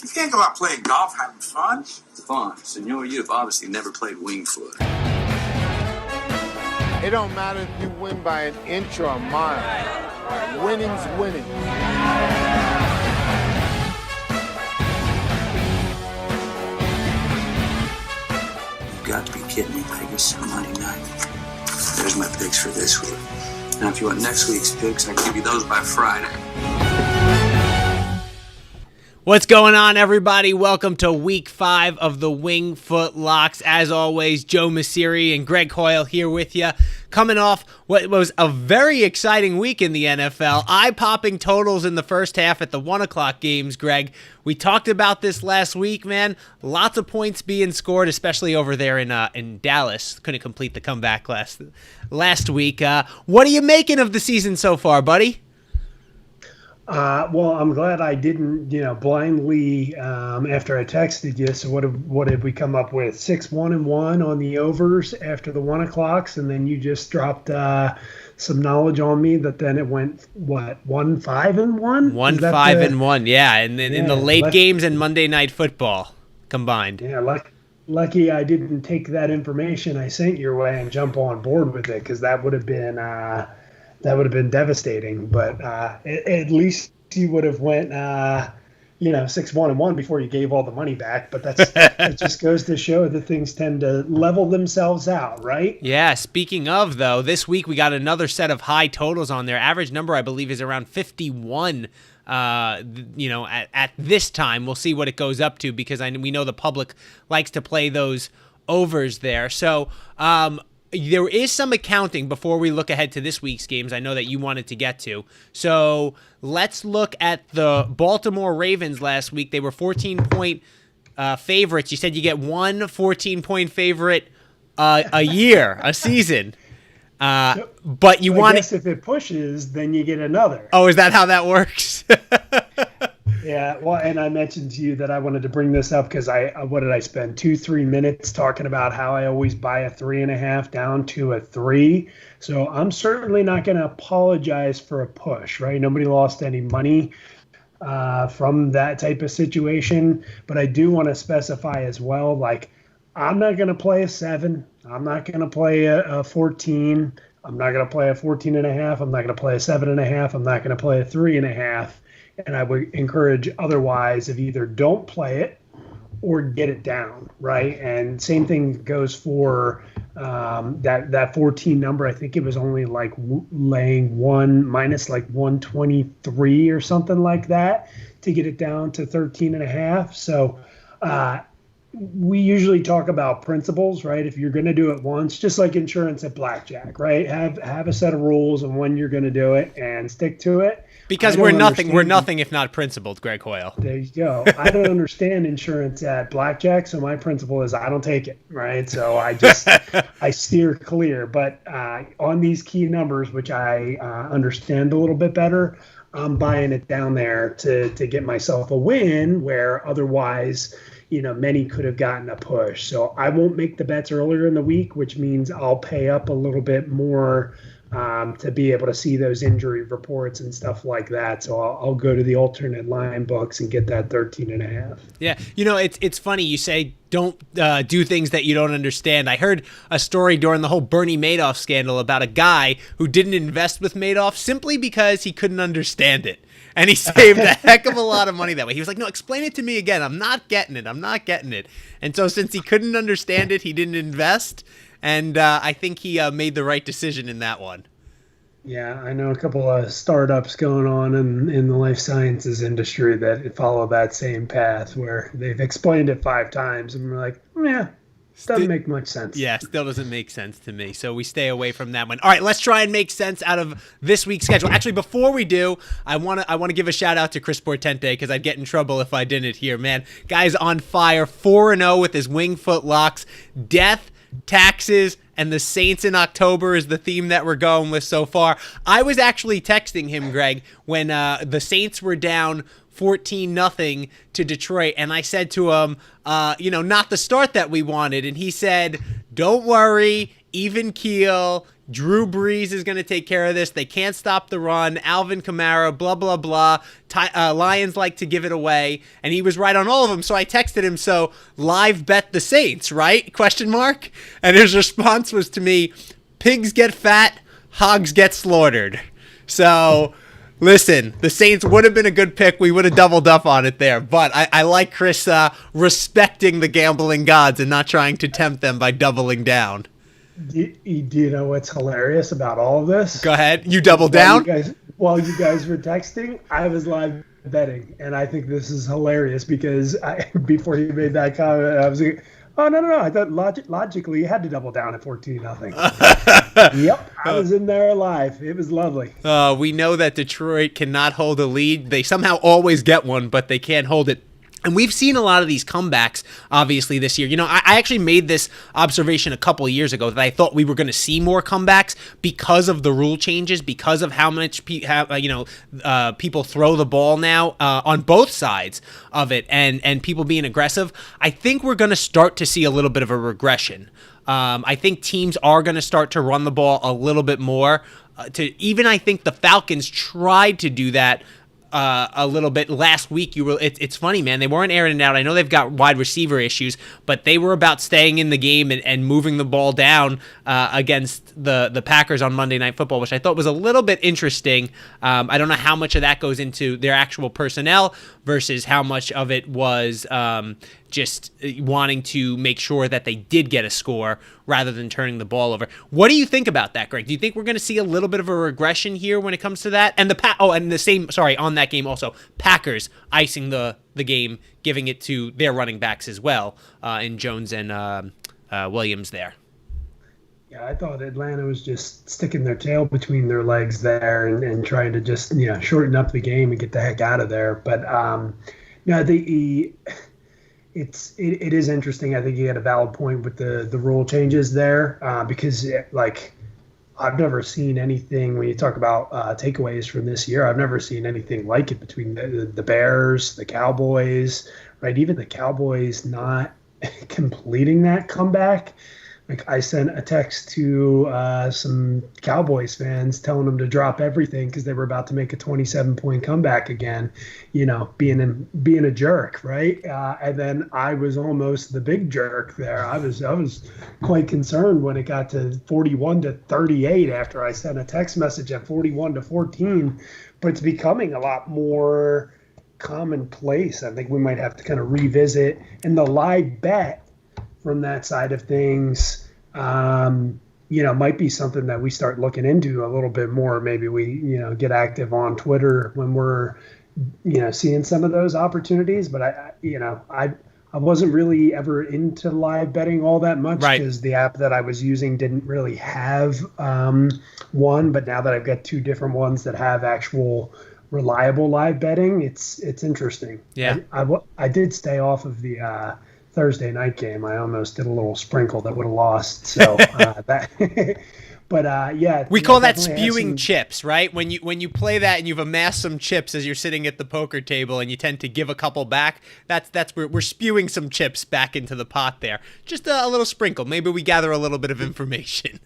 You can't go out playing golf having fun. Fun. Senor, you have obviously never played Wingfoot. It don't matter if you win by an inch or a mile. Winning's winning. You've got to be kidding me, Vegas. Monday night. There's my picks for this week. Now, if you want next week's picks, I can give you those by Friday. What's going on, everybody? Welcome to Week 5 of the Wingfoot Locks. As always, Joe Messeri and Greg Hoyle here with you. Coming off what was a very exciting week in the NFL. Eye-popping totals in the first half at the 1 o'clock games, Greg. We talked about this last week, man. Lots of points being scored, especially over there in Dallas. Couldn't complete the comeback last week. What are you making of the season so far, buddy? Well, I'm glad I didn't, blindly after I texted you. So what did we come up with? 6-1-1 on the overs after the 1 o'clocks, and then you just dropped some knowledge on me that then it went 1-5-1. 1-5-1, yeah, and then in the late games and Monday Night Football combined. Yeah, lucky I didn't take that information I sent your way and jump on board with it, because that would have been. That would have been devastating, but at least you would have went, 6-1-1 before you gave all the money back. But it just goes to show that things tend to level themselves out, right? Yeah. Speaking of, though, this week we got another set of high totals on there. Average number, I believe, is around 51. At this time, we'll see what it goes up to, because we know the public likes to play those overs there. So, there is some accounting before we look ahead to this week's games I know that you wanted to get to. So let's look at the Baltimore Ravens last week. They were 14-point favorites. You said you get one 14-point favorite a year, a season. But you want to... I guess if it pushes, then you get another. Oh, is that how that works? Yeah, well, and I mentioned to you that I wanted to bring this up because what did I spend 2-3 minutes talking about how I always buy a 3.5 down to a 3. So I'm certainly not going to apologize for a push, right? Nobody lost any money from that type of situation, but I do want to specify as well, like, I'm not going to play a 7. I'm not going to play a 14. I'm not going to play a 14.5. I'm not going to play a 7.5. I'm not going to play a 3.5. And I would encourage otherwise of either don't play it or get it down, right? And same thing goes for that 14 number. I think it was only like laying one minus like 123 or something like that to get it down to 13.5. So we usually talk about principles, right? If you're going to do it once, just like insurance at blackjack, right? Have a set of rules on when you're going to do it and stick to it. Because we're nothing if not principled, Greg Hoyle. There you go. I don't understand insurance at blackjack, so my principle is I don't take it, right? So I steer clear. But on these key numbers, which I understand a little bit better, I'm buying it down there to get myself a win where otherwise, many could have gotten a push. So I won't make the bets earlier in the week, which means I'll pay up a little bit more to be able to see those injury reports and stuff like that. So I'll go to the alternate line books and get that 13.5. Yeah. It's funny. You say don't do things that you don't understand. I heard a story during the whole Bernie Madoff scandal about a guy who didn't invest with Madoff simply because he couldn't understand it. And he saved a heck of a lot of money that way. He was like, no, explain it to me again. I'm not getting it. And so since he couldn't understand it, he didn't invest. And I think he made the right decision in that one. Yeah, I know a couple of startups going on in the life sciences industry that follow that same path where they've explained it 5 times and we're like, yeah, doesn't make much sense. Yeah, still doesn't make sense to me. So we stay away from that one. All right, let's try and make sense out of this week's schedule. Actually, before we do, I want to give a shout out to Chris Portente because I'd get in trouble if I didn't here. Man, guy's on fire, 4-0 with his Wingfoot Locks. Death, taxes, and the Saints in October is the theme that we're going with so far. I was actually texting him, Greg, when the Saints were down 14-0 to Detroit, and I said to him, not the start that we wanted, and he said, don't worry, even keel, Drew Brees is going to take care of this. They can't stop the run. Alvin Kamara, blah, blah, blah. Lions like to give it away. And he was right on all of them. So I texted him, so live bet the Saints, right? Question mark. And his response was to me, pigs get fat, hogs get slaughtered. So listen, the Saints would have been a good pick. We would have doubled up on it there. But I like Chris respecting the gambling gods and not trying to tempt them by doubling down. Do you know what's hilarious about all of this? Go ahead. You doubled down? While you guys were texting, I was live betting. And I think this is hilarious because before he made that comment, I was like, oh, no. I thought logically you had to double down at 14-0. Yep, I was in there live. It was lovely. We know that Detroit cannot hold a lead. They somehow always get one, but they can't hold it. And we've seen a lot of these comebacks, obviously, this year. You know, I actually made this observation a couple of years ago that I thought we were going to see more comebacks because of the rule changes, because of how much people throw the ball now on both sides of it, and people being aggressive. I think we're going to start to see a little bit of a regression. I think teams are going to start to run the ball a little bit more. I think the Falcons tried to do that a little bit last week. It's funny, man. They weren't airing it out. I know they've got wide receiver issues, but they were about staying in the game and moving the ball down against the Packers on Monday Night Football, which I thought was a little bit interesting. I don't know how much of that goes into their actual personnel versus how much of it was just wanting to make sure that they did get a score rather than turning the ball over. What do you think about that, Greg? Do you think we're going to see a little bit of a regression here when it comes to that? And on that game also, Packers icing the game, giving it to their running backs as well, in Jones and Williams there. Yeah, I thought Atlanta was just sticking their tail between their legs there and trying to just shorten up the game and get the heck out of there. But it is interesting. I think you had a valid point with the rule changes there because I've never seen anything when you talk about takeaways from this year. I've never seen anything like it between the Bears, the Cowboys, right? Even the Cowboys not completing that comeback. Like I sent a text to some Cowboys fans telling them to drop everything because they were about to make a 27-point comeback again, being a jerk, right? And then I was almost the big jerk there. I was quite concerned when it got to 41-38 after I sent a text message at 41-14, but it's becoming a lot more commonplace. I think we might have to kind of revisit, and the live bet from that side of things, might be something that we start looking into a little bit more. Maybe we, get active on Twitter when we're, seeing some of those opportunities. But I wasn't really ever into live betting all that much because the app that I was using didn't really have one. But now that I've got two different ones that have actual reliable live betting, it's interesting. Yeah, I did stay off of the Thursday night game. I almost did a little sprinkle that would have lost. So we call that spewing chips, right? When you play that and you've amassed some chips as you're sitting at the poker table and you tend to give a couple back, that's where we're spewing some chips back into the pot there. Just a little sprinkle. Maybe we gather a little bit of information.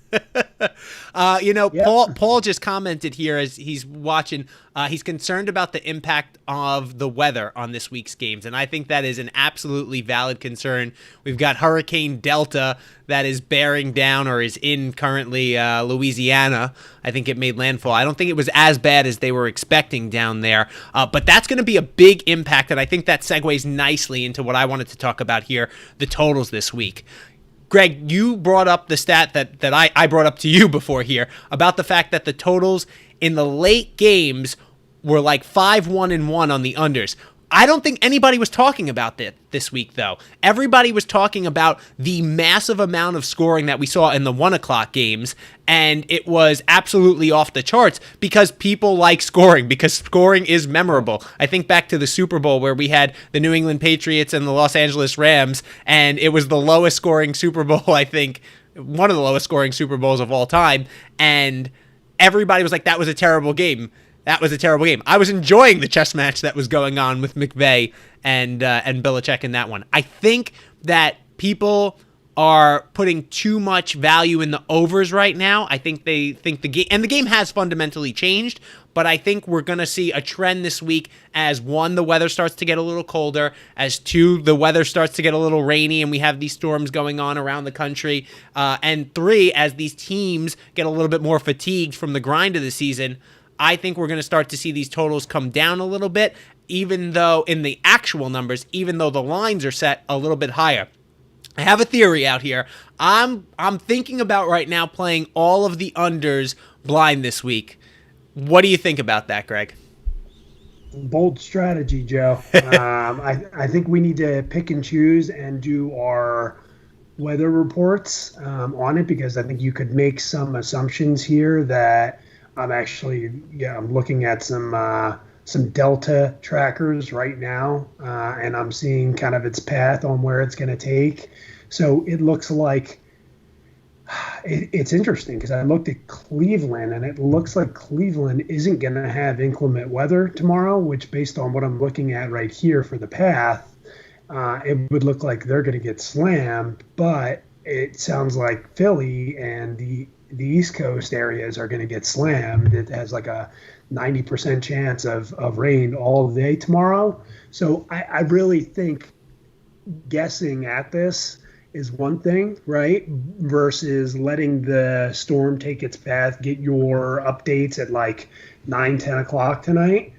Paul just commented here as he's watching. He's concerned about the impact of the weather on this week's games, and I think that is an absolutely valid concern. We've got Hurricane Delta that is bearing down or is in currently Louisiana. I think it made landfall. I don't think it was as bad as they were expecting down there, but that's going to be a big impact, and I think that segues nicely into what I wanted to talk about here, the totals this week. Greg, you brought up the stat that I brought up to you before here about the fact that the totals in the late games were like 5-1-1 on the unders. I don't think anybody was talking about that this week, though. Everybody was talking about the massive amount of scoring that we saw in the 1 o'clock games, and it was absolutely off the charts because people like scoring, because scoring is memorable. I think back to the Super Bowl where we had the New England Patriots and the Los Angeles Rams, and it was the lowest scoring Super Bowl, I think, one of the lowest scoring Super Bowls of all time, and everybody was like, that was a terrible game. That was a terrible game. I was enjoying the chess match that was going on with McVay and Belichick in that one. I think that people are putting too much value in the overs right now. I think they think the game has fundamentally changed, but I think we're going to see a trend this week as, one, the weather starts to get a little colder, as two, the weather starts to get a little rainy and we have these storms going on around the country, and three, as these teams get a little bit more fatigued from the grind of the season. I think we're going to start to see these totals come down a little bit, even though in the actual numbers, even though the lines are set a little bit higher. I have a theory out here. I'm thinking about right now playing all of the unders blind this week. What do you think about that, Greg? Bold strategy, Joe. I think we need to pick and choose and do our weather reports on it, because I think you could make some assumptions here that I'm looking at some Delta trackers right now, and I'm seeing kind of its path on where it's going to take. So it looks like it's interesting, because I looked at Cleveland, and it looks like Cleveland isn't going to have inclement weather tomorrow, which, based on what I'm looking at right here for the path, it would look like they're going to get slammed. But it sounds like Philly and the East Coast areas are going to get slammed. It has like a 90% chance of rain all day tomorrow. So I really think guessing at this is one thing, right? Versus letting the storm take its path, get your updates at like 9-10 o'clock tonight,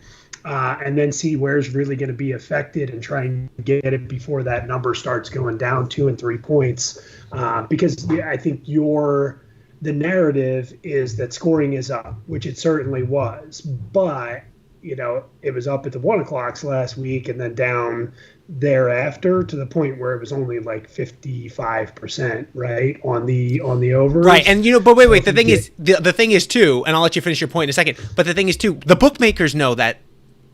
and then see where's really going to be affected and try and get it before that number starts going down 2 and 3 points. Because I think the narrative is that scoring is up, which it certainly was, but it was up at the 1 o'clocks last week and then down thereafter to the point where it was only like 55%, right, on the overs. Right, and but wait. The thing is too, and I'll let you finish your point in a second. But the thing is too, the bookmakers know that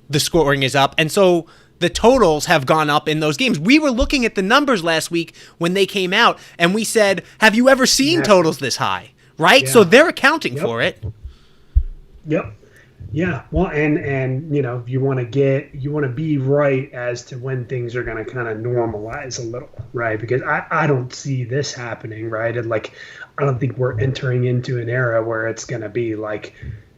the scoring is up, and so the totals have gone up in those games. We were looking at the numbers last week when they came out, and we said, "Have you ever seen totals this high?" Right, so they're accounting for it. Yep. Yeah, well, and you want to be right as to when things are going to kind of normalize a little, right? Because I don't see this happening, right? And I don't think we're entering into an era where it's going to be like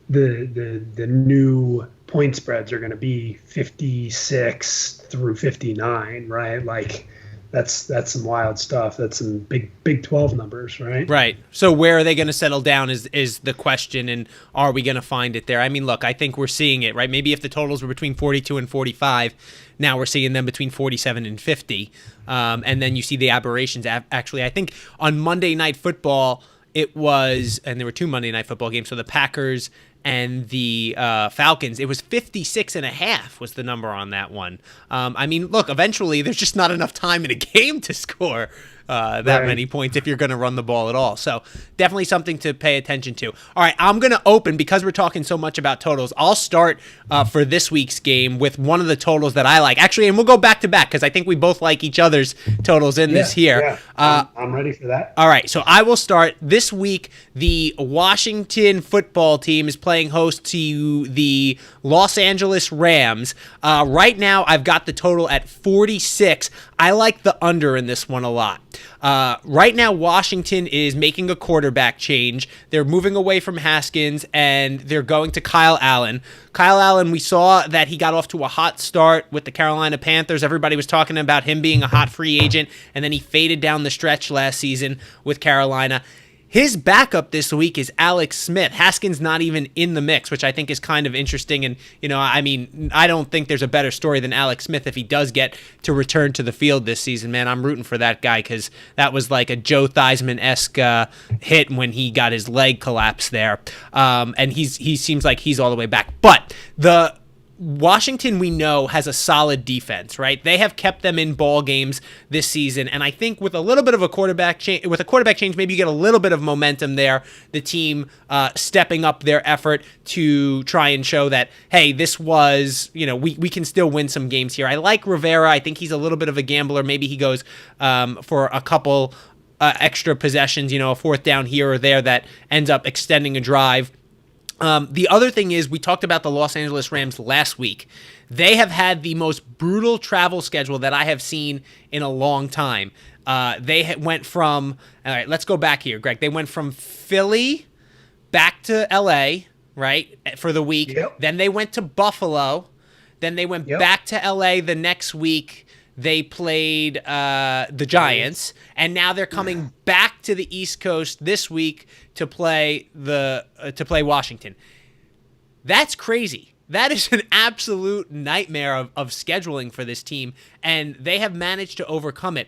the new point spreads are going to be 56 through 59, right? Like that's some wild stuff. That's some big 12 numbers, right? Right. So where are they going to settle down is the question, and are we going to find it there? I mean, look, I think we're seeing it, right? Maybe if the totals were between 42 and 45, now we're seeing them between 47 and 50. And then you see the aberrations. Actually, I think on Monday Night Football, it was, and there were 2 Monday Night Football games, so the Packers and the Falcons, it was 56.5 was the number on that one. I mean, look, eventually there's just not enough time in a game to score that many points if you're going to run the ball at all. So definitely something to pay attention to. All right, I'm going to open, because we're talking so much about totals, I'll start for this week's game with one of the totals that I like. Actually, and we'll go back to back, because I think we both like each other's totals in this here. Yeah. I'm ready for that. All right, so I will start. This week, the Washington football team is playing host to the Los Angeles Rams. Right now, I've got the total at 46. I like the under in this one a lot. Right now, Washington is making a quarterback change. They're moving away from Haskins, and they're going to Kyle Allen. Kyle Allen, we saw that he got off to a hot start with the Carolina Panthers. Everybody was talking about him being a hot free agent, and then he faded down the stretch last season with Carolina. His backup this week is Alex Smith. Haskins not even in the mix, which I think is kind of interesting. And, I mean, I don't think there's a better story than Alex Smith if he does get to return to the field this season, man. I'm rooting for that guy, because that was like a Joe Theismann-esque hit when he got his leg collapsed there. And he seems like he's all the way back. But the Washington, we know, has a solid defense, right? They have kept them in ball games this season, and I think with a little bit of a quarterback change, maybe you get a little bit of momentum there. The team stepping up their effort to try and show that, hey, this was, we can still win some games here. I like Rivera. I think he's a little bit of a gambler. Maybe he goes for a couple extra possessions, a fourth down here or there that ends up extending a drive. The other thing is, we talked about the Los Angeles Rams last week. They have had the most brutal travel schedule that I have seen in a long time. They went from, all right, let's go back here, Greg. They went from Philly back to L.A., right, for the week. Yep. Then they went to Buffalo. Then they went back to L.A. the next week. They played the Giants, and now they're coming back to the East Coast this week to play Washington. That's crazy. That is an absolute nightmare of scheduling for this team, and they have managed to overcome it.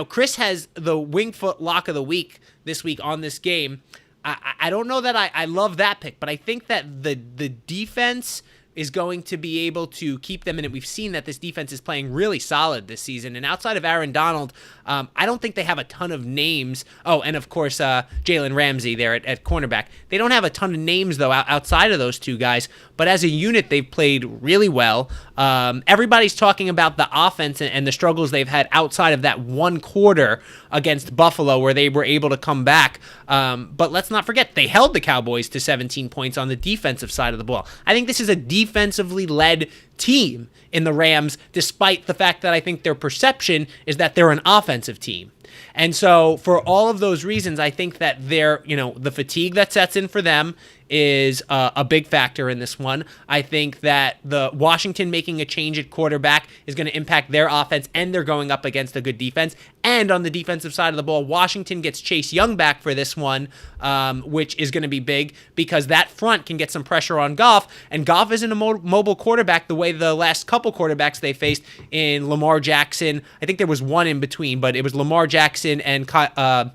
Chris has the Wingfoot Lock of the Week this week on this game. I don't know that I love that pick, but I think that the defense is going to be able to keep them in it. We've seen that this defense is playing really solid this season, and outside of Aaron Donald, I don't think they have a ton of names. Oh, and of course, Jalen Ramsey there at cornerback. They don't have a ton of names, though, outside of those two guys, but as a unit, they've played really well. Everybody's talking about the offense and the struggles they've had outside of that one quarter against Buffalo where they were able to come back. But let's not forget, they held the Cowboys to 17 points on the defensive side of the ball. I think this is a defensively led team in the Rams, despite the fact that I think their perception is that they're an offensive team. And so for all of those reasons, I think that the fatigue that sets in for them is a big factor in this one. I think that the Washington making a change at quarterback is going to impact their offense, and they're going up against a good defense. And on the defensive side of the ball, Washington gets Chase Young back for this one, which is going to be big because that front can get some pressure on Goff, and Goff isn't a mobile quarterback the way the last couple quarterbacks they faced in Lamar Jackson. I think there was one in between, but it was Lamar Jackson and Kyler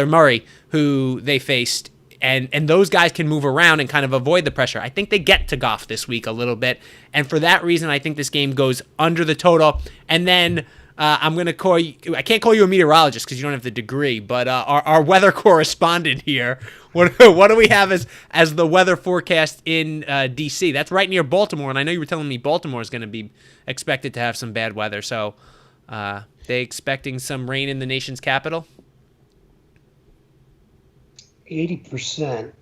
Murray who they faced. And those guys can move around and kind of avoid the pressure. I think they get to Goff this week a little bit. And for that reason, I think this game goes under the total. And then I'm going to call you – I can't call you a meteorologist because you don't have the degree, but our weather correspondent here, what do we have as the weather forecast in D.C.? That's right near Baltimore, and I know you were telling me Baltimore is going to be expected to have some bad weather. So they expecting some rain in the nation's capital? 80%.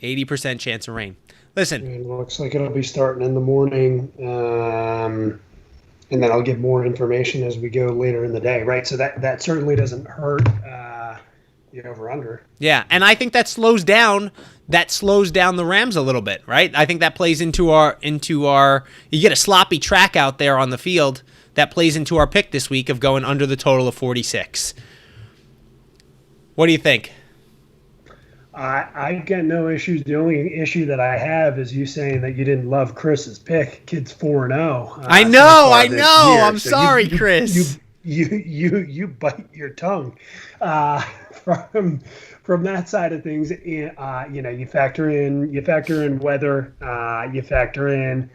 80% chance of rain. Listen. It looks like it'll be starting in the morning, and then I'll get more information as we go later in the day, right? So that certainly doesn't hurt the over-under. Yeah, and I think that slows down the Rams a little bit, right? I think that plays into our you get a sloppy track out there on the field that plays into our pick this week of going under the total of 46. What do you think? I've got no issues. The only issue that I have is you saying that you didn't love Chris's pick. Kid's 4-0. I know. I'm sorry, Chris. You bite your tongue from that side of things. You factor in weather. You factor in.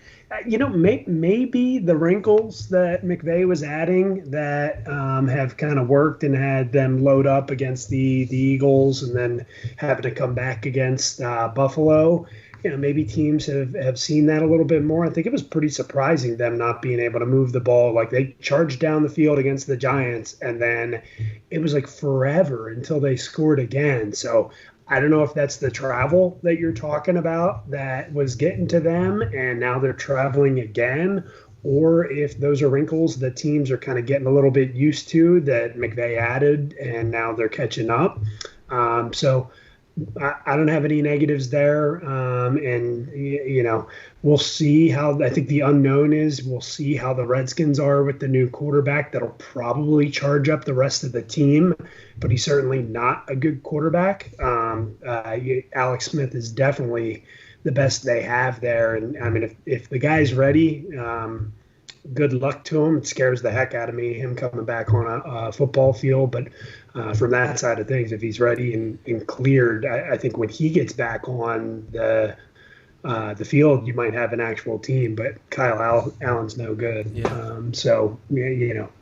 Maybe the wrinkles that McVay was adding that have kind of worked and had them load up against the Eagles and then having to come back against Buffalo. Maybe teams have seen that a little bit more. I think it was pretty surprising them not being able to move the ball. Like they charged down the field against the Giants, and then it was like forever until they scored again. So I don't know if that's the travel that you're talking about that was getting to them, and now they're traveling again, or if those are wrinkles that teams are kind of getting a little bit used to that McVay added, and now they're catching up. So I don't have any negatives there. And we'll see how, I think the unknown is we'll see how the Redskins are with the new quarterback. That'll probably charge up the rest of the team, but he's certainly not a good quarterback. Alex Smith is definitely the best they have there. And I mean, if the guy's ready, good luck to him. It scares the heck out of me, him coming back on a football field. But from that side of things, if he's ready and cleared, I think when he gets back on the field, you might have an actual team. But Kyle Allen's no good. Yeah. So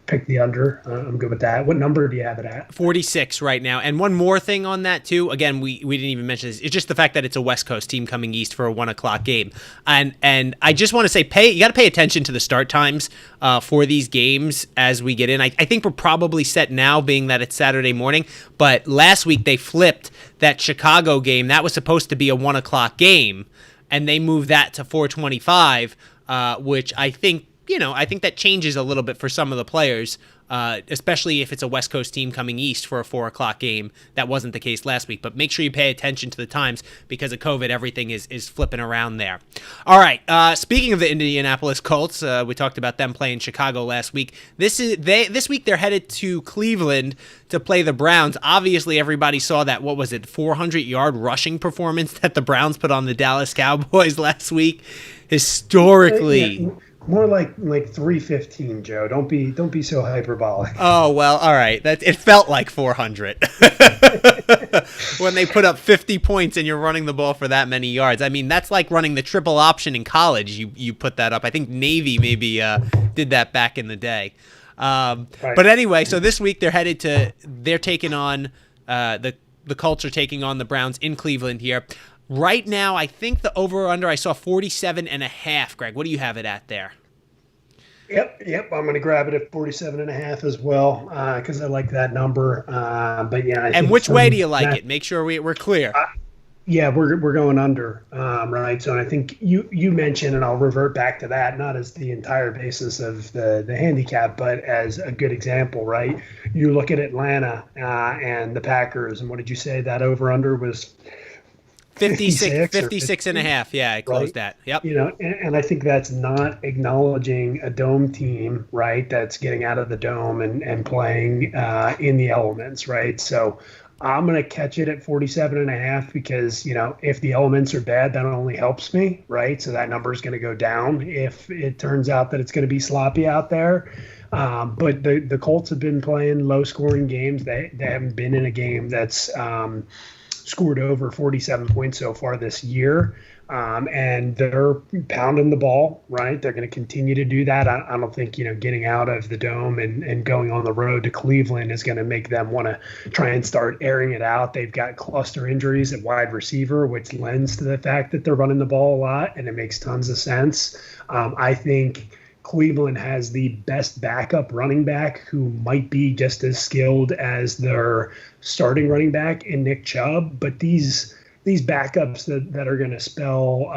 pick the under. I'm good with that. What number do you have it at? 46 right now. And one more thing on that too. Again, we didn't even mention this. It's just the fact that it's a West Coast team coming east for a 1:00 game. And I just want to say, you got to pay attention to the start times for these games as we get in. I think we're probably set now, being that it's Saturday morning. But last week they flipped that Chicago game. That was supposed to be a 1:00 game, and they moved that to 4:25, which I think I think that changes a little bit for some of the players, especially if it's a West Coast team coming east for a 4:00 game. That wasn't the case last week, but make sure you pay attention to the times because of COVID. Everything is flipping around there. All right. Speaking of the Indianapolis Colts, we talked about them playing Chicago last week. This week they're headed to Cleveland to play the Browns. Obviously, everybody saw that 400-yard rushing performance that the Browns put on the Dallas Cowboys last week. Historically. More like 315, Joe. Don't be so hyperbolic. Oh, well, all right. It felt like 400 when they put up 50 points and you're running the ball for that many yards. I mean, that's like running the triple option in college. You put that up. I think Navy maybe did that back in the day. Right. But anyway, so this week they're taking on the Colts are taking on the Browns in Cleveland here. Right now, I think the over-under, I saw 47.5. Greg, what do you have it at there? Yep. I'm going to grab it at 47.5 as well because I like that number. But yeah. And which way do you like it? Make sure we're clear. We're going under, right? So I think you mentioned, and I'll revert back to that, not as the entire basis of the handicap, but as a good example, right? You look at Atlanta and the Packers, and what did you say that over-under was? 56 and a half. Yeah, I closed that. Yep. And I think that's not acknowledging a dome team, right? That's getting out of the dome and playing in the elements, right? So I'm going to catch it at 47 and a half because, if the elements are bad, that only helps me, right? So that number is going to go down if it turns out that it's going to be sloppy out there. But the Colts have been playing low scoring games. They haven't been in a game that's scored over 47 points so far this year. And they're pounding the ball, right? They're going to continue to do that. I don't think, getting out of the dome and going on the road to Cleveland is going to make them want to try and start airing it out. They've got cluster injuries at wide receiver, which lends to the fact that they're running the ball a lot, and it makes tons of sense. I think Cleveland has the best backup running back who might be just as skilled as their starting running back in Nick Chubb. But these backups that are going to spell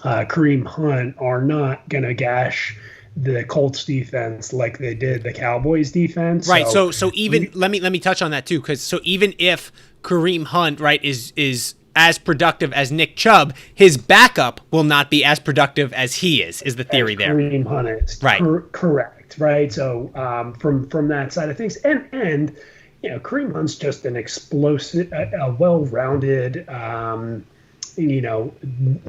Kareem Hunt are not going to gash the Colts defense like they did the Cowboys defense. Right. So even let me touch on that too, because even if Kareem Hunt, right, is as productive as Nick Chubb, his backup will not be as productive as he is the theory there. Kareem Hunt is. Right. Correct. Right. So from that side of things, and Kareem Hunt's just an explosive, a well-rounded,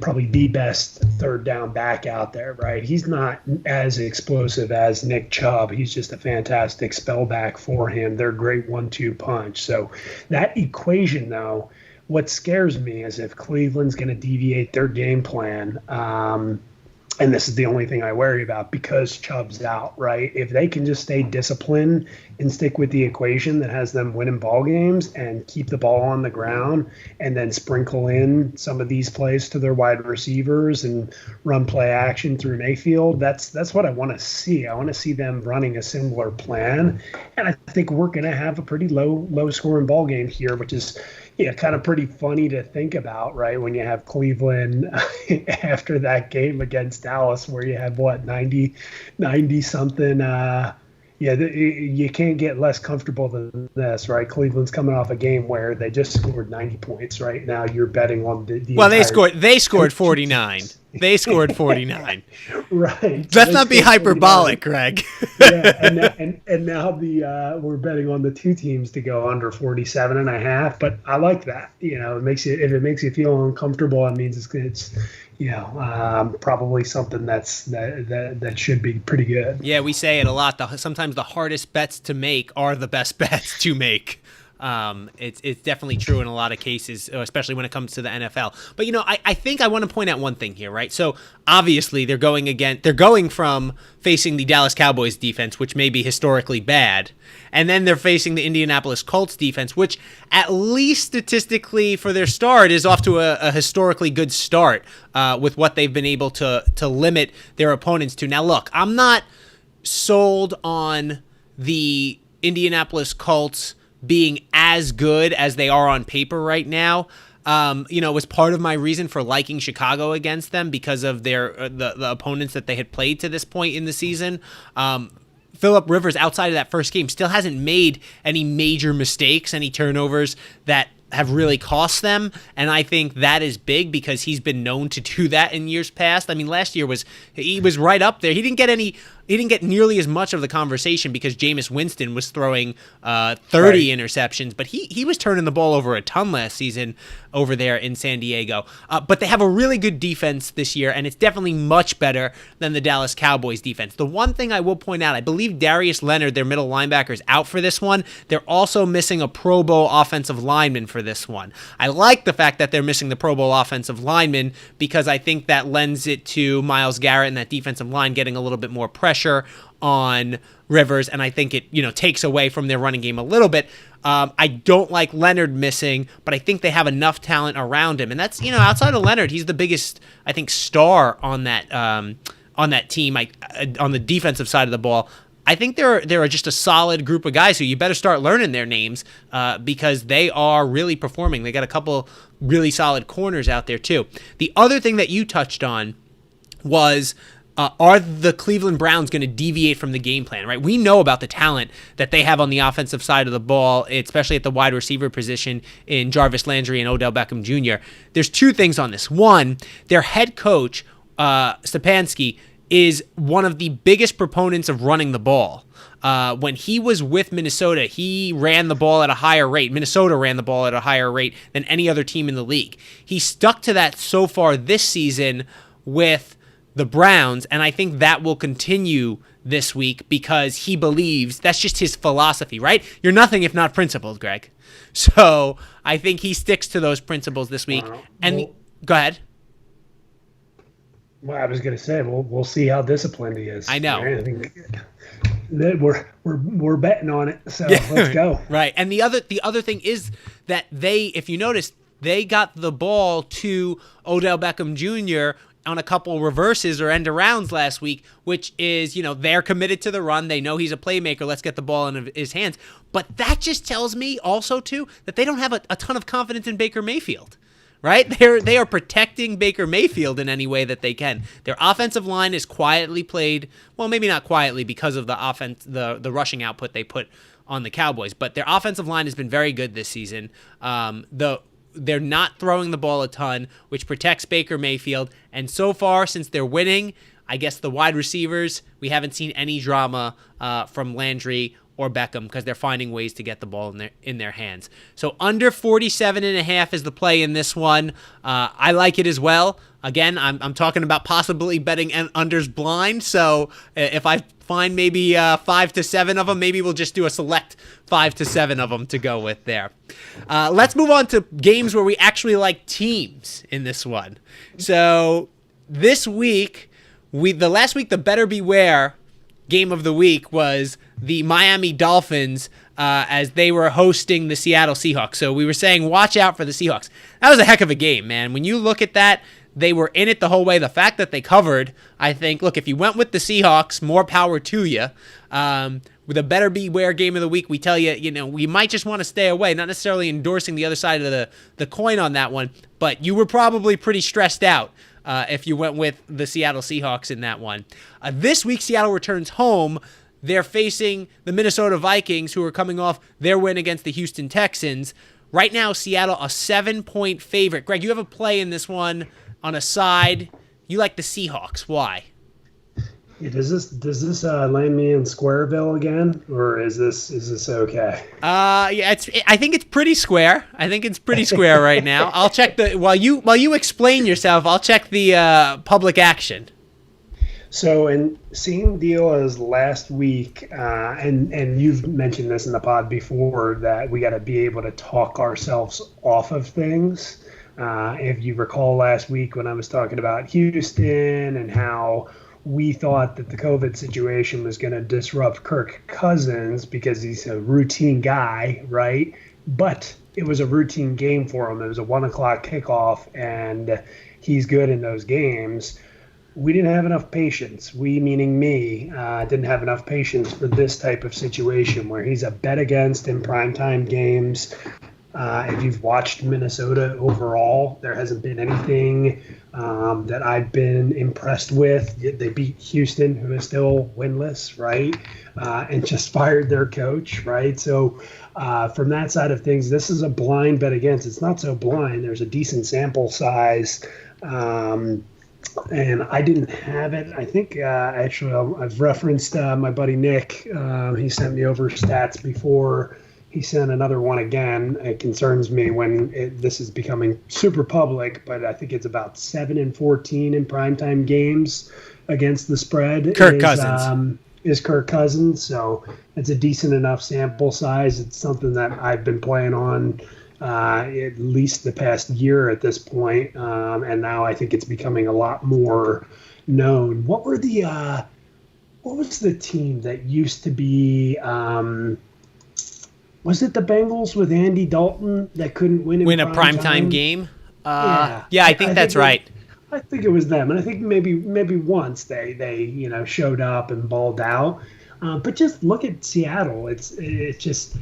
probably the best third down back out there, right? He's not as explosive as Nick Chubb. He's just a fantastic spell back for him. They're a great 1-2 punch. So that equation, though, what scares me is if Cleveland's going to deviate their game plan, and this is the only thing I worry about because Chubb's out, right? If they can just stay disciplined and stick with the equation that has them winning ball games and keep the ball on the ground and then sprinkle in some of these plays to their wide receivers and run play action through Mayfield, that's what I want to see. I want to see them running a similar plan. And I think we're going to have a pretty low scoring ball game here, which is kind of pretty funny to think about, right? When you have Cleveland after that game against Dallas where you have 90 something. You can't get less comfortable than this, right? Cleveland's coming off a game where they just scored 90 points. Right now, you're betting on the well, they scored 49. They scored 49. Right. Let's not be hyperbolic, Greg. And now we're betting on the two teams to go under 47.5. But I like that. If it makes you feel uncomfortable, it means it's probably something that should be pretty good. Yeah, we say it a lot. Sometimes the hardest bets to make are the best bets to make. It's definitely true in a lot of cases, especially when it comes to the NFL. But I think I want to point out one thing here, right? So obviously they're going from facing the Dallas Cowboys defense, which may be historically bad, and then they're facing the Indianapolis Colts defense, which at least statistically for their start is off to a historically good start with what they've been able to limit their opponents to. Now, look, I'm not sold on the Indianapolis Colts being as good as they are on paper right now. was part of my reason for liking Chicago against them because of their the opponents that they had played to this point in the season. Phillip Rivers, outside of that first game, still hasn't made any major mistakes, any turnovers that have really cost them, and I think that is big because he's been known to do that in years past. I mean, last year he was right up there. He didn't get nearly as much of the conversation because Jameis Winston was throwing 30 interceptions, but he was turning the ball over a ton last season over there in San Diego. But they have a really good defense this year, and it's definitely much better than the Dallas Cowboys defense. The one thing I will point out, I believe Darius Leonard, their middle linebacker, is out for this one. They're also missing a Pro Bowl offensive lineman for this one. I like the fact that they're missing the Pro Bowl offensive lineman because I think that lends it to Myles Garrett and that defensive line getting a little bit more pressure on Rivers, and I think it takes away from their running game a little bit. I don't like Leonard missing, but I think they have enough talent around him, and that's outside of Leonard, he's the biggest I think star on that team. On the defensive side of the ball, I think they're just a solid group of guys who you better start learning their names because they are really performing. They got a couple really solid corners out there too. The other thing that you touched on was, are the Cleveland Browns going to deviate from the game plan, right? We know about the talent that they have on the offensive side of the ball, especially at the wide receiver position in Jarvis Landry and Odell Beckham Jr. There's two things on this. One, their head coach, Stefanski, is one of the biggest proponents of running the ball. When he was with Minnesota, he ran the ball at a higher rate. Minnesota ran the ball at a higher rate than any other team in the league. He stuck to that so far this season with the Browns, and I think that will continue this week because he believes that's just his philosophy, right? You're nothing if not principled, Greg. So I think he sticks to those principles this week. Go ahead. Well, I was going to say, we'll see how disciplined he is. I know. Right? I think that we're betting on it, so let's go. Right, and the other thing is that if you notice, they got the ball to Odell Beckham Jr. on a couple reverses or end arounds last week, which is, they're committed to the run. They know he's a playmaker. Let's get the ball in his hands. But that just tells me also, too, that they don't have a ton of confidence in Baker Mayfield, right? They are protecting Baker Mayfield in any way that they can. Their offensive line is quietly played. Well, maybe not quietly because of the offense, the rushing output they put on the Cowboys. But their offensive line has been very good this season. They're not throwing the ball a ton, which protects Baker Mayfield. And so far, since they're winning, I guess the wide receivers, we haven't seen any drama from Landry or Beckham because they're finding ways to get the ball in their hands. So under 47.5 is the play in this one. I like it as well. Again, I'm talking about possibly betting unders blind. So if I find maybe 5 to 7 of them, maybe we'll just do a select 5 to 7 of them to go with there. Let's move on to games where we actually like teams in this one. So this week, last week, the Better Beware game of the week was the Miami Dolphins as they were hosting the Seattle Seahawks. So we were saying, watch out for the Seahawks. That was a heck of a game, man. When you look at that, they were in it the whole way. The fact that they covered, I think, look, if you went with the Seahawks, more power to you. With a Better Beware game of the week, we tell you, we might just want to stay away, not necessarily endorsing the other side of the coin on that one, but you were probably pretty stressed out if you went with the Seattle Seahawks in that one. This week, Seattle returns home. They're facing the Minnesota Vikings, who are coming off their win against the Houston Texans. Right now, Seattle, a 7-point favorite. Greg, you have a play in this one on a side. You like the Seahawks. Why? Yeah, does this land me in Squareville again, or is this okay? Yeah, I think it's pretty square. I think it's pretty square right now. I'll check while you explain yourself. I'll check the public action. So, in same deal as last week, and you've mentioned this in the pod before, that we got to be able to talk ourselves off of things. If you recall last week when I was talking about Houston and how we thought that the COVID situation was going to disrupt Kirk Cousins because he's a routine guy, right? But it was a routine game for him. It was a 1 o'clock kickoff, and he's good in those games. We didn't have enough patience. We, meaning me, didn't have enough patience for this type of situation where he's a bet against in primetime games. If you've watched Minnesota overall, there hasn't been anything that I've been impressed with. They beat Houston, who is still winless, right? And just fired their coach, right? So from that side of things, this is a blind bet against. It's not so blind. There's a decent sample size. And I didn't have it. I think actually I've referenced my buddy Nick. He sent me over stats before. He sent another one again. It concerns me when this is becoming super public, but I think it's about 7-14 in primetime games against the spread. Kirk Cousins. Is Kirk Cousins. So it's a decent enough sample size. It's something that I've been playing on at least the past year at this point. And now I think it's becoming a lot more known. What was the team that used to be, was it the Bengals with Andy Dalton that couldn't win a primetime game? I think that's right. I think it was them, and I think maybe once they showed up and balled out. But just look at Seattle. It's just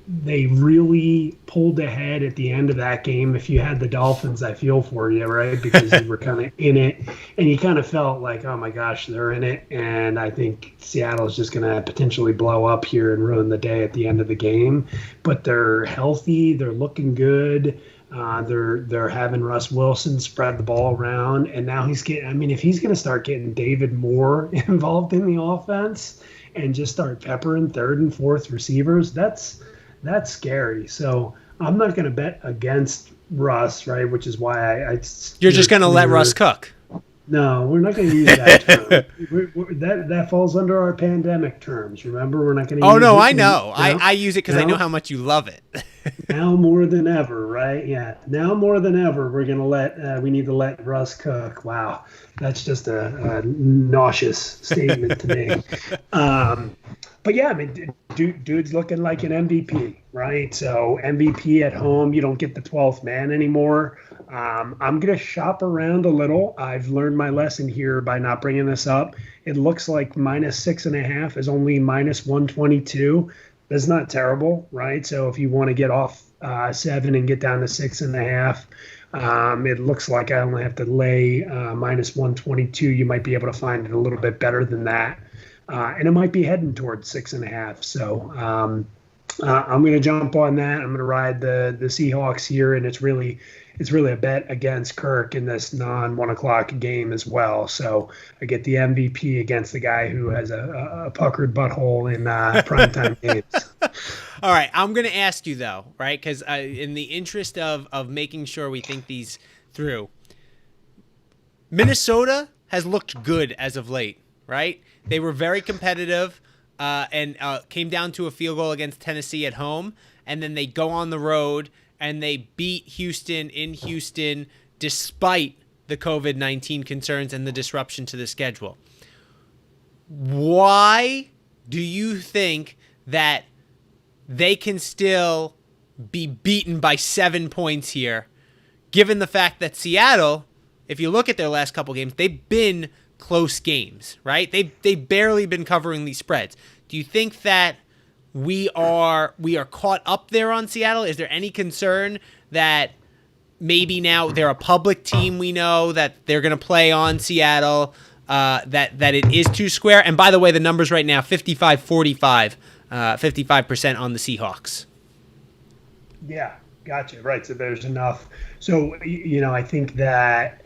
they really pulled ahead at the end of that game. If you had the Dolphins, I feel for you, right? Because you were kind of in it, and you kind of felt like, oh my gosh, they're in it. And I think Seattle's just going to potentially blow up here and ruin the day at the end of the game. But they're healthy. They're looking good. They're having Russ Wilson spread the ball around. And now he's getting, I mean, if he's going to start getting David Moore involved in the offense and just start peppering third and fourth receivers, that's scary. So I'm not going to bet against Russ, right? Which is why You're just going to let Russ cook. No, we're not going to use that term. That falls under our pandemic terms. Remember, we're not going to. Oh no, I know. I use it because I know how much you love it. Now more than ever, right? Yeah. Now more than ever, we're going to we need to let Russ cook. Wow, that's just a nauseous statement to me. But yeah, I mean, dude's looking like an MVP, right? So MVP at home, you don't get the 12th man anymore. I'm going to shop around a little. I've learned my lesson here by not bringing this up. It looks like -6.5 is only -122. That's not terrible, right? So if you want to get off 7 and get down to 6.5, it looks like I only have to lay -122. You might be able to find it a little bit better than that. And it might be heading towards 6.5. So I'm going to jump on that. I'm going to ride the Seahawks here, and it's really a bet against Kirk in this non-1 o'clock game as well. So I get the MVP against the guy who has a puckered butthole in primetime games. All right, I'm going to ask you though, right? Because in the interest of making sure we think these through, Minnesota has looked good as of late, right? They were very competitive and came down to a field goal against Tennessee at home, and then they go on the road and they beat Houston in Houston despite the COVID-19 concerns and the disruption to the schedule. Why do you think that they can still be beaten by 7 points here, given the fact that Seattle, if you look at their last couple games, they've been close games, right? They've barely been covering these spreads. Do you think that we are caught up there on Seattle? Is there any concern that maybe now they're a public team, we know that they're going to play on Seattle, that it is too square? And by the way, the numbers right now, 55-45, 55% on the Seahawks. Yeah, gotcha. Right. So there's enough. So, I think that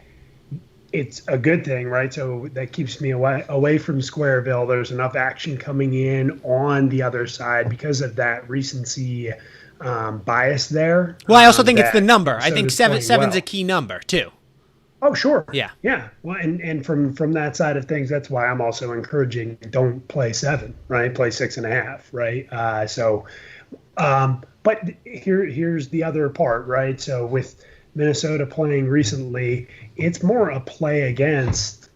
it's a good thing, right? So that keeps me away from Squareville. There's enough action coming in on the other side because of that recency bias there. Well, I also think it's the number. I think seven's a key number too. Oh, sure. Yeah. Yeah. Well, and from that side of things, that's why I'm also encouraging don't play 7, right? Play 6.5, right? But here's the other part, right? So with Minnesota playing recently, it's more a play against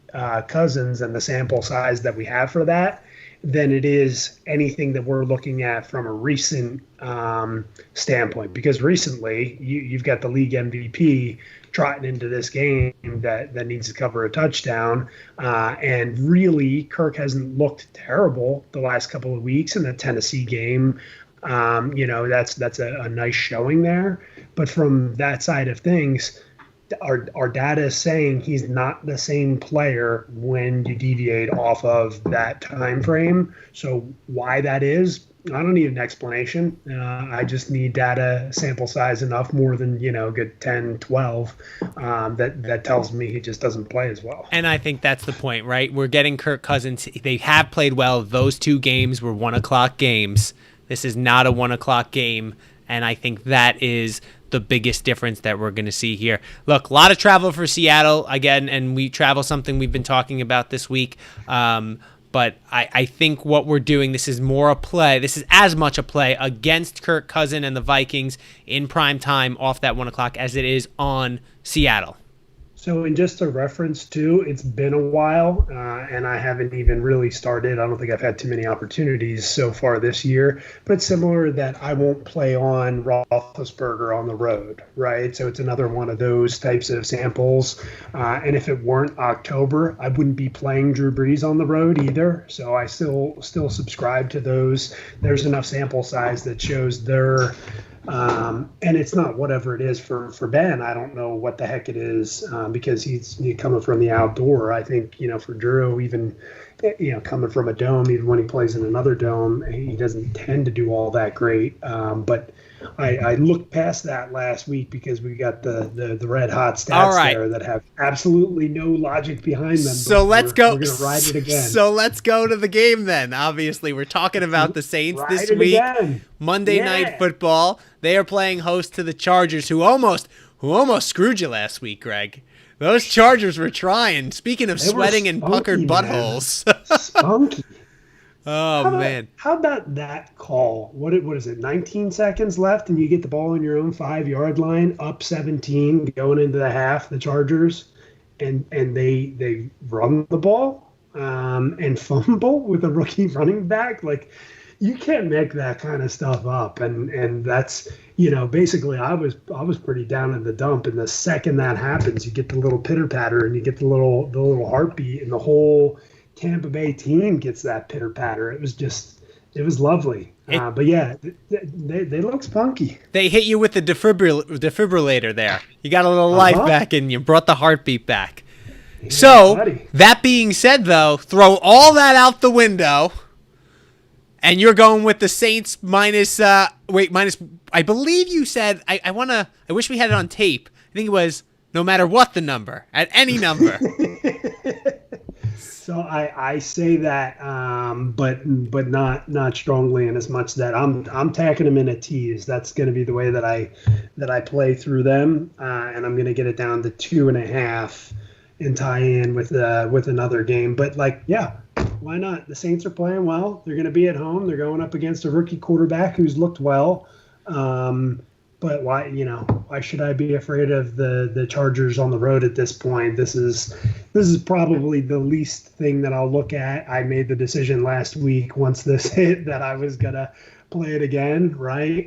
Cousins and the sample size that we have for that than it is anything that we're looking at from a recent standpoint. Because recently, you've got the league MVP trotting into this game that needs to cover a touchdown. And really, Kirk hasn't looked terrible the last couple of weeks in the Tennessee game. That's a nice showing there. But from that side of things, our data is saying he's not the same player when you deviate off of that time frame. So why that is, I don't need an explanation. I just need data sample size enough, more than, good 10, 12, that tells me he just doesn't play as well. And I think that's the point, right? We're getting Kirk Cousins. They have played well. Those 2 games were 1:00 games. This is not a 1:00 game, and I think that is the biggest difference that we're going to see here. Look, a lot of travel for Seattle, again, and we travel something we've been talking about this week. But I think what we're doing, this is more a play. This is as much a play against Kirk Cousins and the Vikings in prime time off that 1:00 as it is on Seattle. So, in just a reference too, it's been a while, and I haven't even really started. I don't think I've had too many opportunities so far this year. But it's similar that I won't play on Roethlisberger on the road, right? So it's another one of those types of samples. And if it weren't October, I wouldn't be playing Drew Brees on the road either. So I still subscribe to those. There's enough sample size that shows their. And it's not whatever it is for Ben. I don't know what the heck it is, because he's coming from the outdoor. I think, for Drew, even, coming from a dome, even when he plays in another dome, he doesn't tend to do all that great. But I looked past that last week because we got the red hot stats there that have absolutely no logic behind them. So let's go. We're going to ride it again. So let's go to the game then. Obviously, we're talking about the Saints this week. Monday Night Football. They are playing host to the Chargers, who almost screwed you last week, Greg. Those Chargers were trying. Speaking of sweating and puckered buttholes. Spunky. Man. How about that call? What is it, 19 seconds left, and you get the ball in your own 5-yard line, up 17, going into the half, the Chargers, and they run the ball and fumble with a rookie running back? Like, you can't make that kind of stuff up. And that's, basically I was pretty down in the dump. And the second that happens, you get the little pitter patter and you get the little heartbeat, and the whole Tampa Bay team gets that pitter patter. It was lovely. But yeah, they look spunky. They hit you with the defibrillator there. You got a little life back and you brought the heartbeat back. Yeah, so, buddy. That being said, though, throw all that out the window, and you're going with the Saints minus, I believe you said, I wish we had it on tape. I think it was no matter what the number, at any number. So I say that, but not strongly, in as much that I'm tacking them in a tease. That's going to be the way that I play through them, and I'm going to get it down to 2.5 and tie in with another game. But why not? The Saints are playing well. They're going to be at home. They're going up against a rookie quarterback who's looked well. But why should I be afraid of the Chargers on the road at this point? This is probably the least thing that I'll look at. I made the decision last week, once this hit, that I was gonna play it again, right?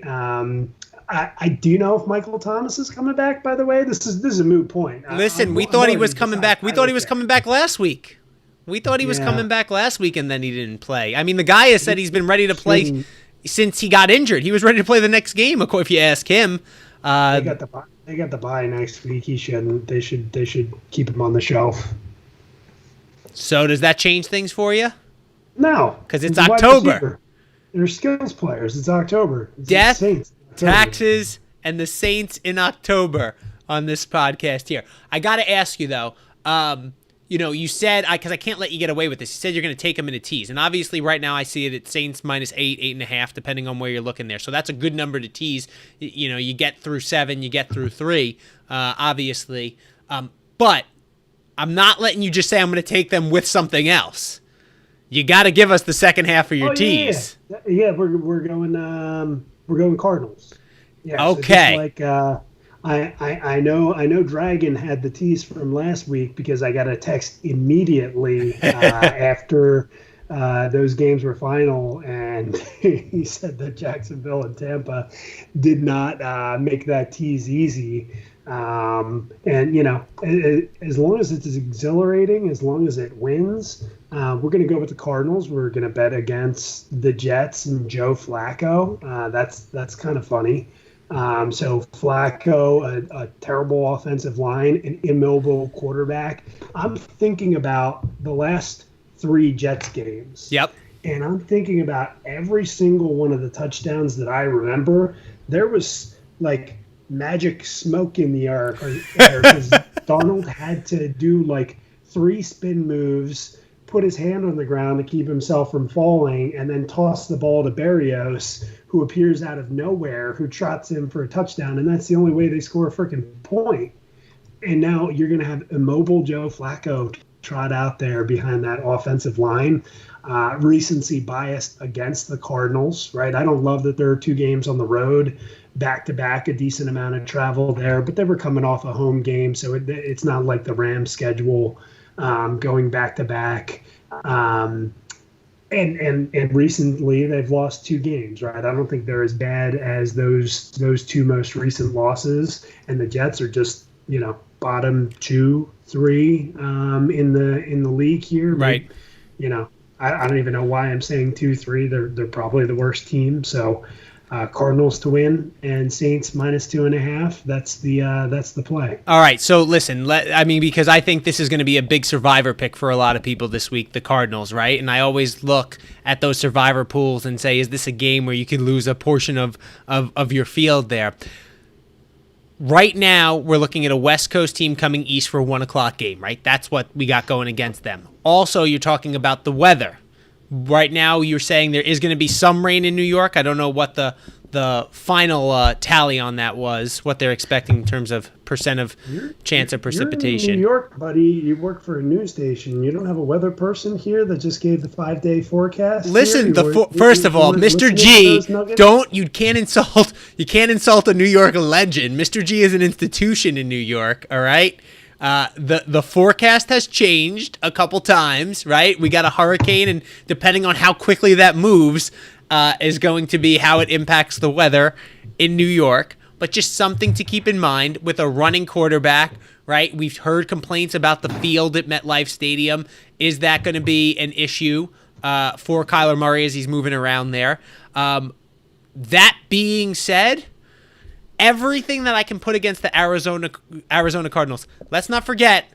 I do know if Michael Thomas is coming back, by the way. This is a moot point. Listen, we thought he was coming back. We thought he was coming back last week. We thought he was coming back last week, and then he didn't play. I mean, the guy has said he's been ready to play since he got injured. He was ready to play the next game, if you ask him. They got the bye next week. He shouldn't. They should keep him on the shelf. So does that change things for you? No, because it's October. They're skills players. It's October. It's Death, taxes, and the Saints in October on this podcast here. I got to ask you though. You said, because I can't let you get away with this, you said you're going to take them in a tease. And obviously right now I see it at Saints minus 8, 8.5, depending on where you're looking there. So that's a good number to tease. You get through 7, you get through 3, obviously. But I'm not letting you just say I'm going to take them with something else. You got to give us the second half of your tease. Yeah, we're going Cardinals. Yeah, okay. So I know Dragon had the tease from last week, because I got a text immediately after those games were final, and he said that Jacksonville and Tampa did not make that tease easy. And, you know, as long as it's exhilarating, as long as it wins, we're going to go with the Cardinals. We're going to bet against the Jets and Joe Flacco. That's kind of funny. So Flacco, a terrible offensive line, an immobile quarterback. I'm thinking about the last 3 Jets games. Yep. And I'm thinking about every single one of the touchdowns that I remember. There was like magic smoke in the air because Darnold had to do like 3 spin moves, put his hand on the ground to keep himself from falling, and then toss the ball to Berrios, who appears out of nowhere, who trots him for a touchdown, and that's the only way they score a freaking point. And now you're going to have immobile Joe Flacco trot out there behind that offensive line. Recency bias against the Cardinals, right? I don't love that there are 2 games on the road, back-to-back, a decent amount of travel there, but they were coming off a home game, so it's not like the Rams schedule going back-to-back. And recently they've lost 2 games, right? I don't think they're as bad as those 2 most recent losses, and the Jets are just, you know, bottom 2, 3 in the league here. Right. But, you know, I don't even know why I'm saying 2, 3. They're probably the worst team. So Cardinals to win and Saints -2.5. That's the play. All right. So listen, because I think this is going to be a big survivor pick for a lot of people this week, the Cardinals, right? And I always look at those survivor pools and say, is this a game where you could lose a portion of your field there? Right now, we're looking at a West Coast team coming east for a 1 o'clock game, right? That's what we got going against them. Also, you're talking about the weather. Right now, you're saying there is going to be some rain in New York. I don't know what the final tally on that was, what they're expecting in terms of percent of chance of precipitation. You're in New York, buddy. You work for a news station. You don't have a weather person here that just gave the 5-day forecast. Listen, first of all, Mr. G, you can't insult a New York legend. Mr. G is an institution in New York. All right. The forecast has changed a couple times, right? We got a hurricane, and depending on how quickly that moves, is going to be how it impacts the weather in New York. But just something to keep in mind with a running quarterback, right? We've heard complaints about the field at MetLife Stadium. Is that going to be an issue for Kyler Murray as he's moving around there? That being said, everything that I can put against the Arizona Cardinals. Let's not forget,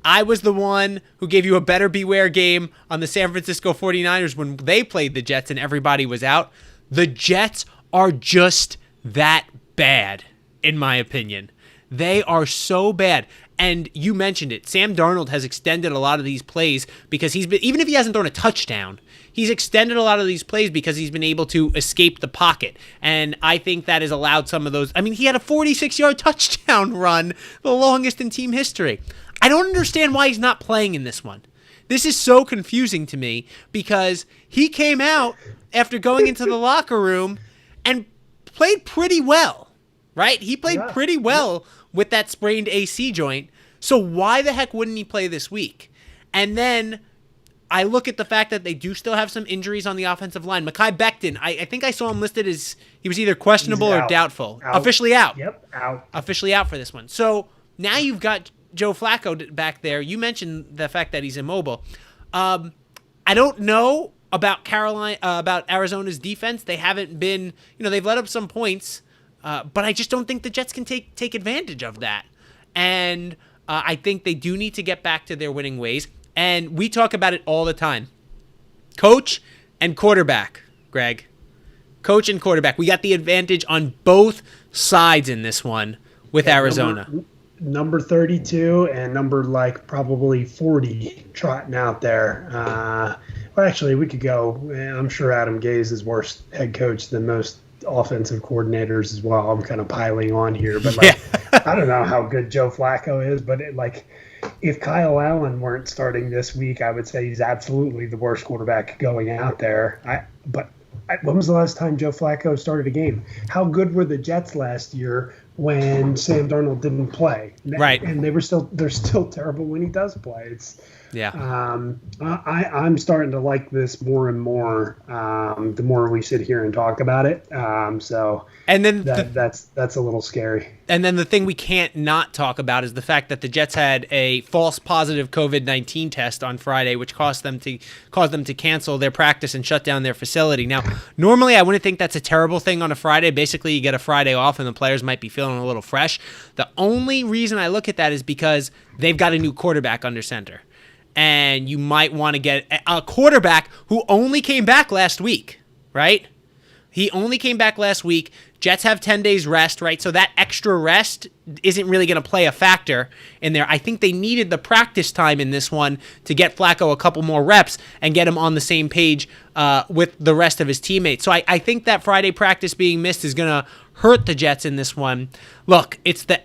I was the one who gave you a better beware game on the San Francisco 49ers when they played the Jets and everybody was out. The Jets are just that bad, in my opinion. They are so bad. And you mentioned it. Sam Darnold has extended a lot of these plays because even if he hasn't thrown a touchdown, he's extended a lot of these plays because he's been able to escape the pocket. And I think that has allowed some of those. I mean, he had a 46-yard touchdown run, the longest in team history. I don't understand why he's not playing in this one. This is so confusing to me because he came out after going into the locker room and played pretty well, right? He played pretty well with that sprained AC joint. So why the heck wouldn't he play this week? And then I look at the fact that they do still have some injuries on the offensive line. Mekhi Becton, I think I saw him listed as he was either questionable or doubtful. Officially out. Yep, out. Officially out for this one. So now you've got Joe Flacco back there. You mentioned the fact that he's immobile. I don't know about about Arizona's defense. They haven't been, they've let up some points, but I just don't think the Jets can take advantage of that. And I think they do need to get back to their winning ways. And we talk about it all the time. Coach and quarterback, Greg. Coach and quarterback. We got the advantage on both sides in this one with Arizona. Number 32 and number probably 40 trotting out there. Well, actually, we could go. I'm sure Adam Gase is worse head coach than most offensive coordinators as well. I'm kind of piling on here, but I don't know how good Joe Flacco is, but if Kyle Allen weren't starting this week, I would say he's absolutely the worst quarterback going out there. When was the last time Joe Flacco started a game? How good were the Jets last year when Sam Darnold didn't play. Right. And they're still terrible when he does play. It's Yeah. I'm starting to like this more and more the more we sit here and talk about it. And then that's a little scary. And then the thing we can't not talk about is the fact that the Jets had a false positive COVID-19 test on Friday, which caused them to cancel their practice and shut down their facility. Now, normally I wouldn't think that's a terrible thing on a Friday. Basically, you get a Friday off and the players might be feeling a little fresh. The only reason I look at that is because they've got a new quarterback under center. And you might want to get a quarterback who only came back last week, right? He only came back last week. Jets have 10 days rest, right? So that extra rest isn't really going to play a factor in there. I think they needed the practice time in this one to get Flacco a couple more reps and get him on the same page with the rest of his teammates. So I think that Friday practice being missed is going to hurt the Jets in this one. Look, it's the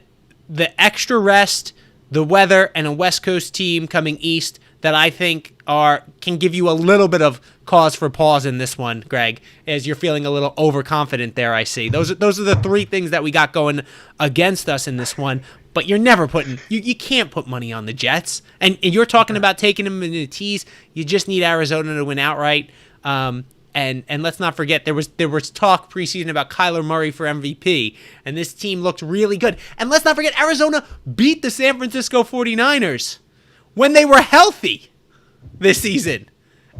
extra rest, the weather, and a West Coast team coming east that I think can give you a little bit of cause for pause in this one, Greg, as you're feeling a little overconfident there, I see. Those are the three things that we got going against us in this one, but you're never you can't put money on the Jets. And you're talking about taking them in the tees. You just need Arizona to win outright. And let's not forget, there was talk preseason about Kyler Murray for MVP, and this team looked really good. And let's not forget, Arizona beat the San Francisco 49ers when they were healthy this season.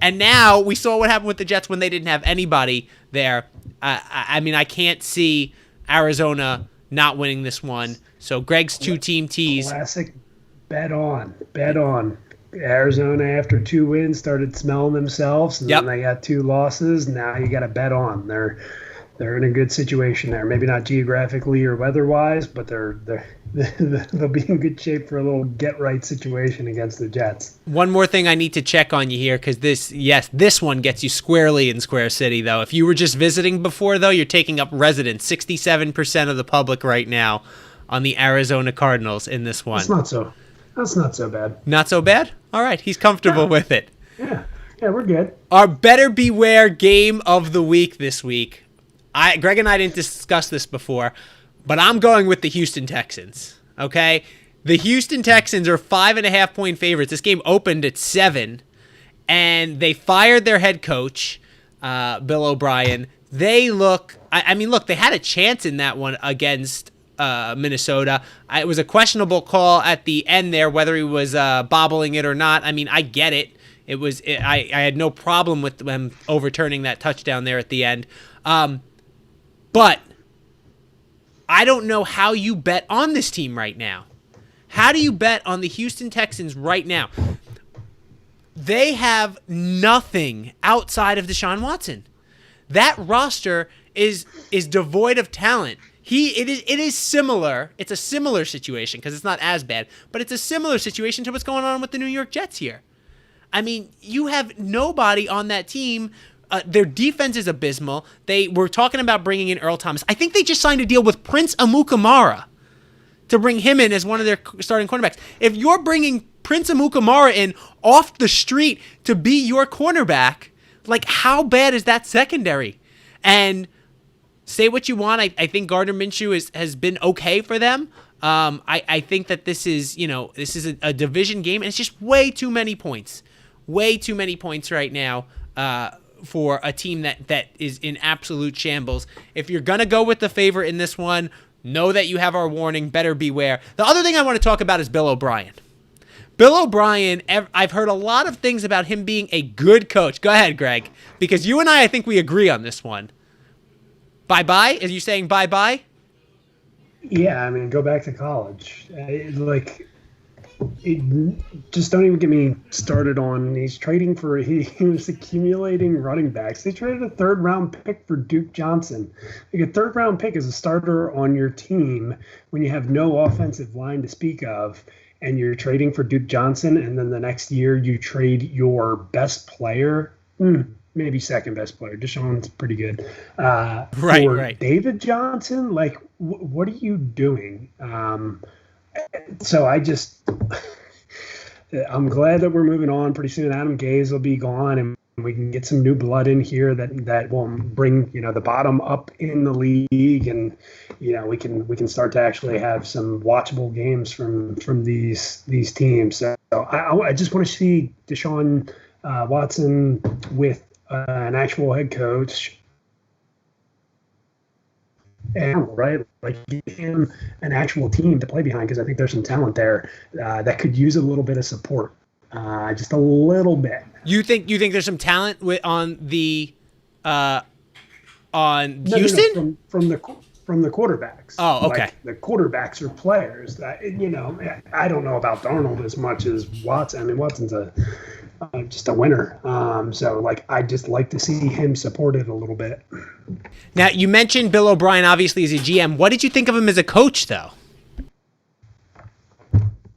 And now we saw what happened with the Jets when they didn't have anybody there. I mean, I can't see Arizona not winning this one. So Greg's two-team tease. Classic bet on. Arizona, after 2 wins, started smelling themselves, and then they got 2 losses. Now you got to bet on. They're in a good situation there. Maybe not geographically or weather-wise, but they'll be in good shape for a little get-right situation against the Jets. One more thing I need to check on you here, because this one gets you squarely in Square City, though. If you were just visiting before, though, you're taking up residence. 67% of the public right now on the Arizona Cardinals in this one. That's not so bad. Not so bad? All right, he's comfortable with it. Yeah, we're good. Our Better Beware game of the week this week. Greg and I didn't discuss this before, but I'm going with the Houston Texans, okay? The Houston Texans are 5.5-point favorites. This game opened at 7, and they fired their head coach, Bill O'Brien. They look, they had a chance in that one against Minnesota. It was a questionable call at the end there, whether he was bobbling it or not. I mean, I get it. I had no problem with them overturning that touchdown there at the end. But I don't know how you bet on this team right now. How do you bet on the Houston Texans right now? They have nothing outside of Deshaun Watson. That roster is devoid of talent. It is similar. It's a similar situation because it's not as bad, but it's a similar situation to what's going on with the New York Jets here. I mean, you have nobody on that team. Their defense is abysmal. They were talking about bringing in Earl Thomas. I think they just signed a deal with Prince Amukamara to bring him in as one of their starting cornerbacks. If you're bringing Prince Amukamara in off the street to be your cornerback, like, how bad is that secondary? And say what you want, I think Gardner Minshew has been okay for them. I think that this is a division game, and it's just way too many points. Way too many points right now for a team that is in absolute shambles. If you're going to go with the favorite in this one, know that you have our warning. Better beware. The other thing I want to talk about is Bill O'Brien. Bill O'Brien, I've heard a lot of things about him being a good coach. Go ahead, Greg, because you and I think we agree on this one. Bye-bye? Are you saying bye-bye? Yeah, I mean, go back to college. Just don't even get me started on he's trading for he was accumulating running backs. They traded a 3rd-round pick for Duke Johnson. Like, a 3rd-round pick is a starter on your team when you have no offensive line to speak of, and you're trading for Duke Johnson, and then the next year you trade your best player, maybe second best player. Deshaun's pretty good. Right. David Johnson, like, what are you doing? So I'm glad that we're moving on. Pretty soon Adam Gase will be gone, and we can get some new blood in here that will bring the bottom up in the league, and we can start to actually have some watchable games from these teams. So I just want to see Deshaun Watson with an actual head coach, and give him an actual team to play behind, because I think there's some talent there that could use a little bit of support, just a little bit. You think there's some talent on Houston? No, from the quarterbacks. Oh, okay. Like, the quarterbacks are players. I don't know about Darnold as much as Watson. I mean, Watson's just a winner. So I just like to see him supported a little bit. Now, you mentioned Bill O'Brien obviously as a GM. What did you think of him as a coach, though?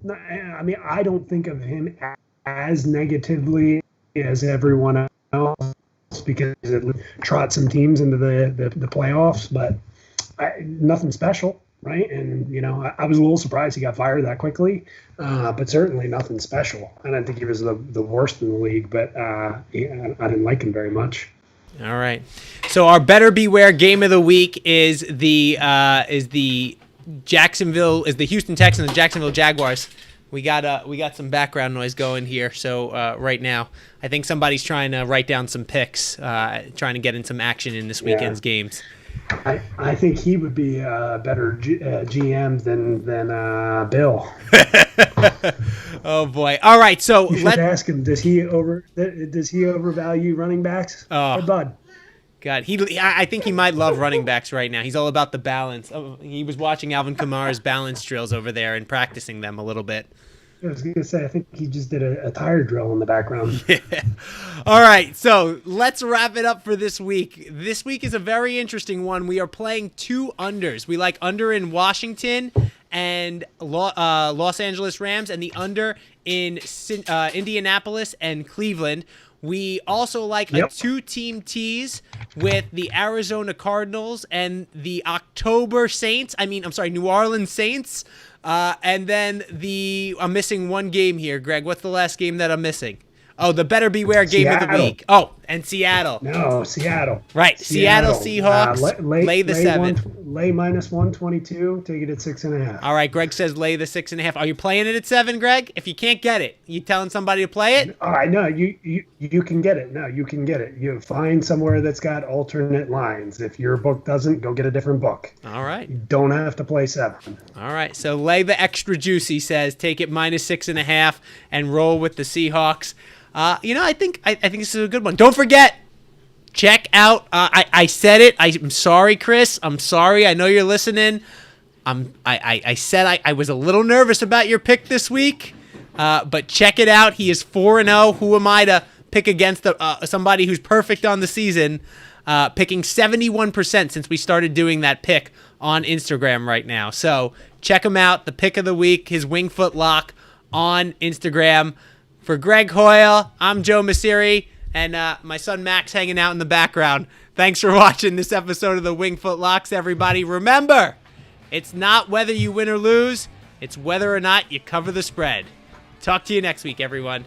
I mean, I don't think of him as negatively as everyone else, because it trot some teams into the playoffs, but nothing special, right? And I was a little surprised he got fired that quickly, but certainly nothing special. I didn't think he was the worst in the league, but I didn't like him very much. All right, so our better beware game of the week is the Houston Texans and Jacksonville Jaguars. We got some background noise going here. So right now, I think somebody's trying to write down some picks, trying to get in some action in this weekend's games. I think he would be a better GM than Bill. Oh boy! All right, so you should ask him. Does he overvalue running backs? Oh, hey, bud. God, I think he might love running backs right now. He's all about the balance. He was watching Alvin Kamara's balance drills over there and practicing them a little bit. I was going to say, I think he just did a tire drill in the background. Yeah. All right, so let's wrap it up for this week. This week is a very interesting one. We are playing two unders. We like under in Washington and Los Angeles Rams, and the under in Indianapolis and Cleveland. We also like a two-team tease with the Arizona Cardinals and the New Orleans Saints. And then I'm missing one game here, Greg. What's the last game that I'm missing? Oh, the better beware game of the week. Oh, and Seattle. No, Seattle. Right, Seattle Seahawks. Lay the 7. Lay minus 122. Take it at 6.5. All right, Greg says lay the 6.5. Are you playing it at 7, Greg? If you can't get it, you telling somebody to play it? All right, no, you can get it. No, you can get it. You find somewhere that's got alternate lines. If your book doesn't, go get a different book. All right. You don't have to play 7. All right, so lay the extra juice, he says. Take it minus 6.5 and roll with the Seahawks. I think this is a good one. Don't forget, check out. I said it. I'm sorry, Chris. I'm sorry. I know you're listening. I said I was a little nervous about your pick this week, but check it out. He is 4-0. Who am I to pick against somebody who's perfect on the season? Picking 71% since we started doing that pick on Instagram right now. So check him out. The pick of the week, his Wingfoot Lock on Instagram. For Greg Hoyle, I'm Joe Masiri, and my son Max hanging out in the background. Thanks for watching this episode of the Wingfoot Locks, everybody. Remember, it's not whether you win or lose, it's whether or not you cover the spread. Talk to you next week, everyone.